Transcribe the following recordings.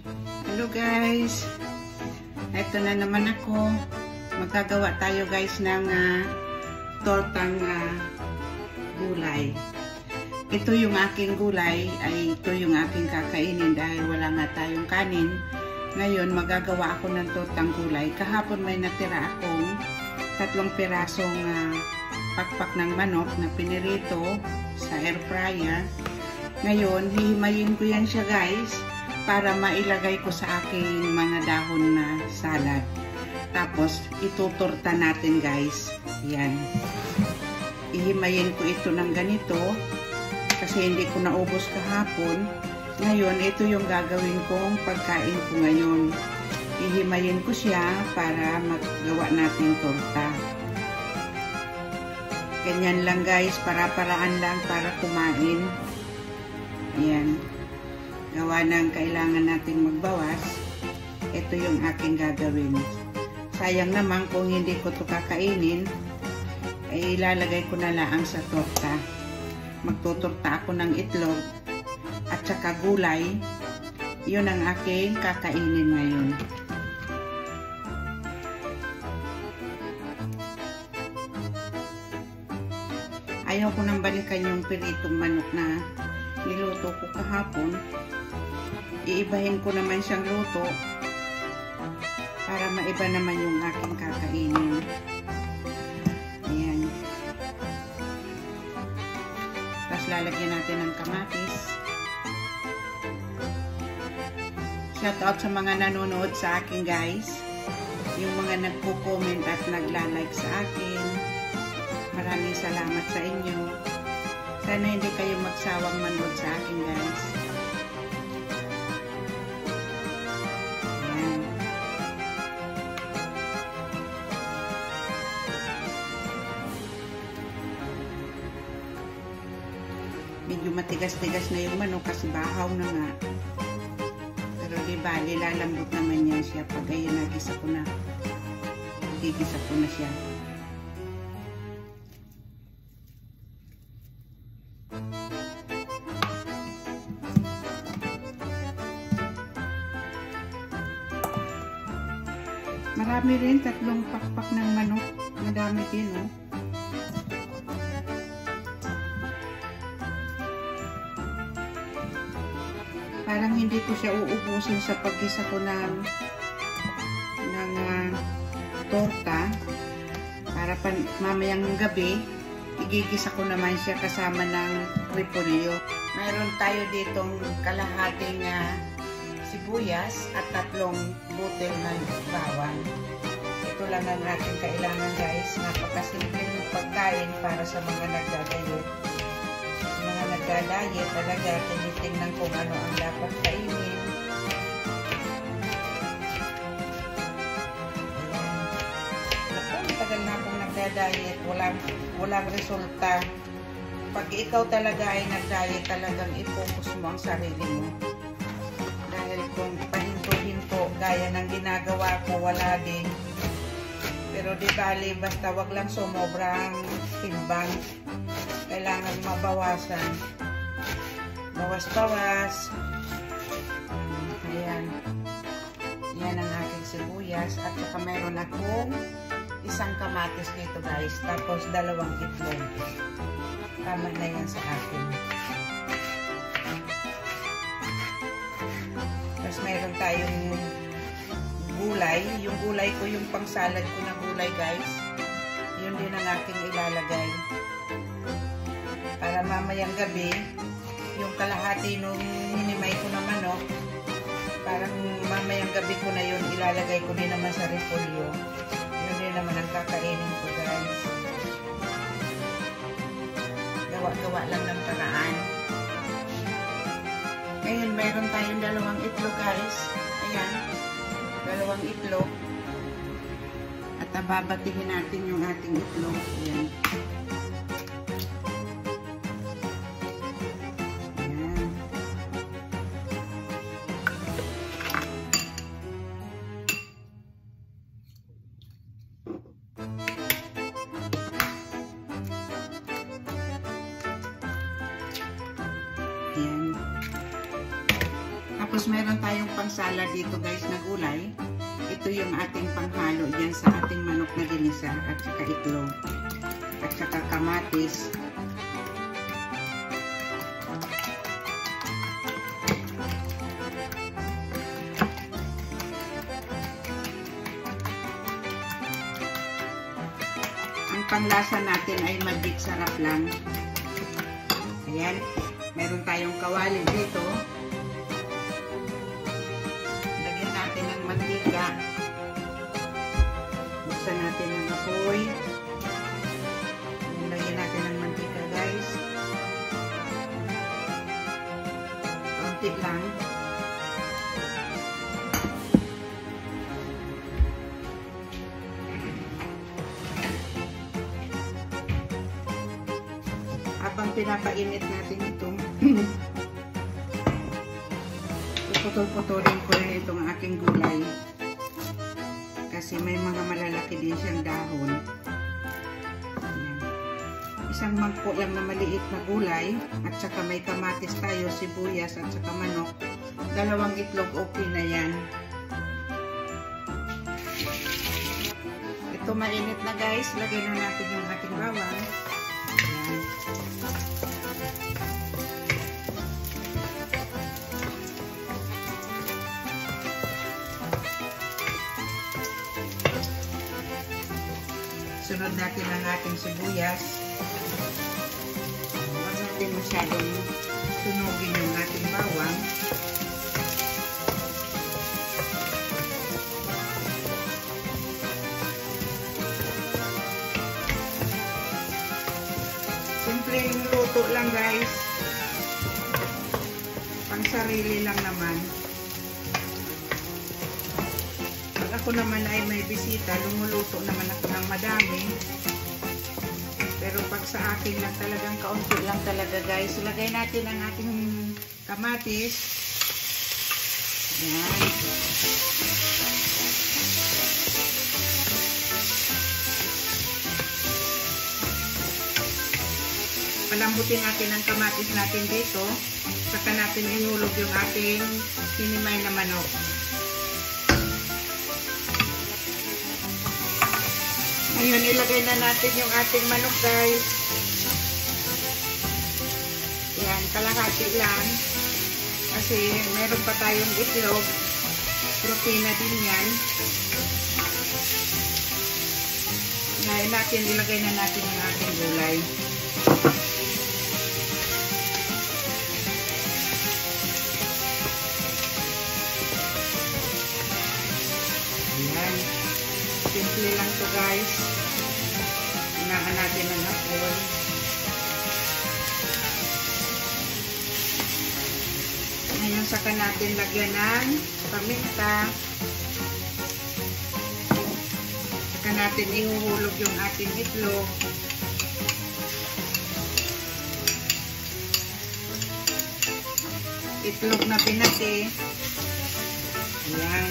Hello guys, ito na naman ako. Magagawa tayo guys ng tortang gulay. Ito yung aking gulay, ay ito yung aking kakainin dahil wala nga tayong kanin. Ngayon magagawa ako ng tortang gulay. Kahapon may natira akong 3 pirasong pakpak ng manok na pinirito sa air fryer. Ngayon hihimayin ko yan siya guys, para mailagay ko sa aking mga dahon na salad. Tapos itutorta natin guys. Yan. Ihimayin ko ito ng ganito kasi hindi ko naubos kahapon. Ngayon ito yung gagawin kong pagkain ko ngayon. Ihimayin ko siya para magawa natin torta. Ganyan lang guys, para-paraan lang para kumain. Ayan. Gawa ng kailangan nating magbawas, ito yung aking gagawin. Sayang naman kung hindi ko ito kakainin, ay ilalagay ko na lang sa torta. Magtutorta ako ng itlog at saka gulay. Yun ang aking kakainin ngayon. Ayaw ko nang balikan yung piritong manok na niluto ko kahapon. Iibahin ko naman siyang luto para maiba naman yung aking kakainin. Ayan. Tapos lalagyan natin ng kamatis. Shout out sa mga nanonood sa akin guys. Yung mga nagko-comment at nagla-like sa akin. Maraming salamat sa inyo. Sana hindi kayo magsawang manood sa akin guys. Medyo matigas-tigas na yung manok kasi bahaw na nga. Pero diba, lilalambot naman yan siya pag ayun nagisa ko na. Gigisa ko na siya. Marami rin, 3 pakpak ng manok. Madami din, oh. Parang hindi ko siya uubusin sa paggisa ko ng torta. Para mamayang gabi, igigisa ko naman siya kasama ng repolyo. Mayroon tayo ditong kalahating sibuyas at 3 butil ng bawang. Ito lang ang ating kailangan guys. Napakasimple ng pagkain para sa mga nagdadayet. Mga nagdadayet talaga, tinitingnan kung ano ang dapat kainin. Ayan. Tagal na akong nagdadayet, walang resulta. Pag ikaw talaga ay nagdayet, talagang i-focus mo ang sarili mo. Dahil kung pahinto-hinto, gaya ng ginagawa ko, wala din. Pero di bali, basta wag lang sumobrang timbang. Kailangan mabawasan. Bawas-bawas. Ayan. Yan ang aking sibuyas. At saka meron akong 1 kamatis dito guys. Tapos 2 itlog. Tama na yan sa akin. Tapos meron tayong gulay. Yung gulay ko, yung pang salad ko na gulay guys. Yun din ang aking ilalagay. Para mamayang gabi, yung kalahati nung hinimay ko na manok, parang mamayang gabi ko na yun, ilalagay ko din naman sa repolyo. Yun din naman ang kakainin ko guys. Gawa-gawa lang ng paraan. Ngayon, mayroon tayong 2 itlog guys. Ayan, 2 itlog. At babatihin natin yung ating itlog. Ayan. Tapos meron tayong pangsala dito guys na gulay. Ito yung ating panghalo dyan sa ating manok na ginisa at saka itlog at saka kamatis. Ang panglasa natin ay magic sarap lang. Ayan, meron tayong kawali dito. Lagyan natin ng mantika. Buksan natin ang apoy. Lagyan natin ng mantika guys. Kaunti lang. Habang pinapainit natin ito, puputol-putulin ko rin itong aking gulay kasi may mga malalaki din siyang dahon. Ayan. Isang mangkok lang na maliit na gulay at saka may kamatis tayo, sibuyas at saka manok. 2 itlog, okay na yan. Ito mainit na guys, lagyan na natin yung ating bawang. Ayan. Sunod natin ang ating sibuyas. Huwag natin masyadong sunugin yung ating bawang. Simpleng luto lang guys. Pang sarili lang naman. Pag ako naman ay may bisita, lumuluto naman ako ng madami. Pero pag sa akin lang talagang kaunti lang talaga guys. Ilagay natin ang ating kamatis. Ayan. Palambutin natin ang kamatis natin dito. Saka natin inulog yung ating sinimay na manok. Ngayon, ilagay na natin yung ating manok guys. Yan, kalahati lang. Kasi meron pa tayong itlog. Protina din yan. Ngayon natin, ilagay na natin yung ating gulay. Ayan. Simple lang to guys. Hinaan natin ang apoy. Ngayon saka natin lagyan ng paminta. Saka natin ihuhulog yung ating itlog. Itlog na pinati. Ayan.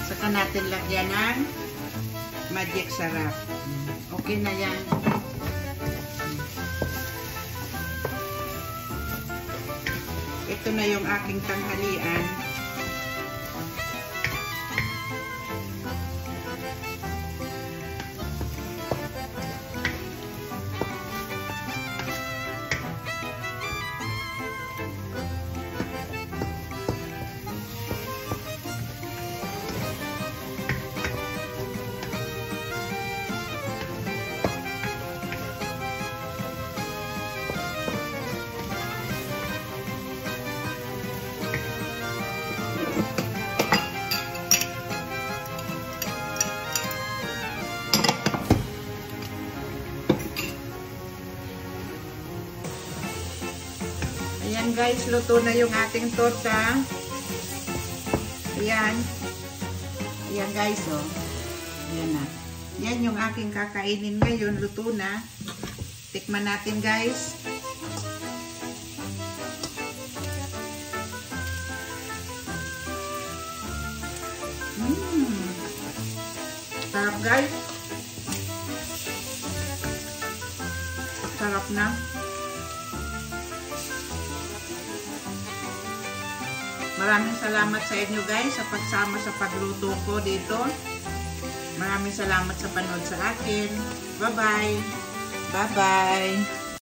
Saka natin lagyan ng magic sarap. Okay na yan. Ito na yung aking tanghalian. Ayan guys, luto na yung ating torta. Ayan. Ayan guys, oh. Ayan na. Yan yung aking kakainin ngayon. Luto na. Tikman natin guys. Sarap guys. Sarap na. Maraming salamat sa inyo guys sa pagsama sa pagluto ko dito. Maraming salamat sa panood sa akin. Bye-bye. Bye-bye.